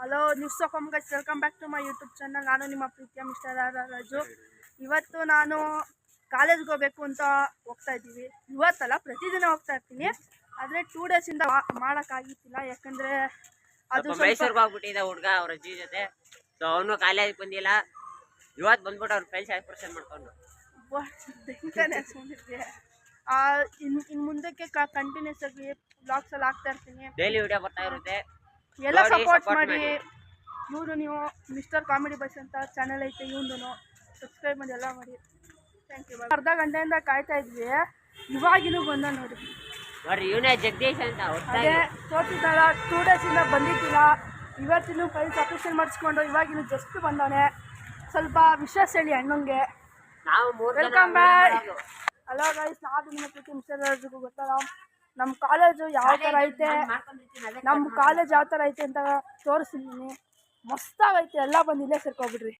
Hello news of guys, welcome back to my YouTube channel. ನಾನು ನಿಮ್ಮ ಪ್ರೀತಿಯ mister Raju. ಇವತ್ತು ನಾನು ಕಾಲೇಜ್ಗೆ ಹೋಗಬೇಕು ಅಂತ ಹೋಗ್ತಾ ಇದ್ದೀವಿ. ಇವತ್ತಲ್ಲ, ಪ್ರತಿದಿನ ಹೋಗ್ತಾ ಇರ್ತೀನಿ. ಆದರೆ 2 ಡೇಸಿಂದ ಮಾಡೋಕ್ಕಾಗಿತ್ತಿಲ್ಲ, ಯಾಕಂದರೆ ಅದು ಮೈಸೂರಿಗೆ ಹೋಗ್ಬಿಟ್ಟಿದ್ದ ಹುಡುಗ ಅವ್ರ ಅಜ್ಜಿ ಜೊತೆ. ಸೊ ಅವನು ಕಾಲೇಜ್ ಬಂದಿಲ್ಲ. ಇವತ್ತು ಬಂದ್ಬಿಟ್ಟು ಅವ್ರ ಫೈಲ್ ಸ್ಯಾಕ್ರಿಫೈಸ್ ಮಾಡ್ಕೊಂಡು ಇನ್ನು ಮುಂದಕ್ಕೆ ಕಂಟಿನ್ಯೂಸ್ ಆಗಿ ಬ್ಲಾಗ್ಸ್ ಎಲ್ಲ ಹಾಕ್ತಾ ಇರ್ತೀನಿ. ಡೈಲಿ ವಿಡಿಯೋ ಬರ್ತಾ ಇರುತ್ತೆ. ಎಲ್ಲ ಸಪೋರ್ಟ್ ಮಾಡಿ. ಇವರು ನೀವು ಮಿಸ್ಟರ್ ಕಾಮಿಡಿ ಬಸ್ ಅಂತ ಚಾನಲ್ ಐತೆ, ಇವನು ಸಬ್ಸ್ಕ್ರೈಬ್ ಮಾಡಿ ಎಲ್ಲ ಮಾಡಿ. Thank you. ಅರ್ಧ ಗಂಟೆಯಿಂದ ಕಾಯ್ತಾ ಇದ್ವಿ, ಇವಾಗಿನೂ ಬಂದ ನೋಡಿ. ಇವನೇ ಜಗದೀಶ್ ಅಂತ. ಅದೇ ತೋರಿಸಿದಲ್ಲ, 2 ಡೇಸಿಂದ ಬಂದಿದ್ದಿಲ್ಲ. ಇವತ್ತಿನ ಫೈಲ್ ಸಬ್ಮಿಷನ್ ಮಾಡಿಸ್ಕೊಂಡು ಇವಾಗಿನೂ ಜಸ್ಟ್ ಬಂದವನೆ. ಸ್ವಲ್ಪ ವಿಶ್ವಾಸ ಹೇಳಿ ಅಣ್ಣಂಗೆ. Welcome back. ಹಲೋ ಗೈಸ್, ನಾನು ನಿಮ್ಮ ಪ್ರೀತಿ ಮಿಸ್ಟರ್ ರಾಜುಗೂ ಗೊತ್ತಲ್ಲ ನಮ್ಮ ಕಾಲೇಜು ಯಾವ ಥರ ಐತೆ, ನಮ್ಮ ಕಾಲೇಜ್ ಯಾವ ಥರ ಐತೆ ಅಂತ ತೋರಿಸ್ತೀನಿ. ಮಸ್ತಾಗೈತೆ, ಎಲ್ಲ ಬಂದು ಇಲ್ಲೇ ಸೇರ್ಕೊಬಿಡ್ರಿ.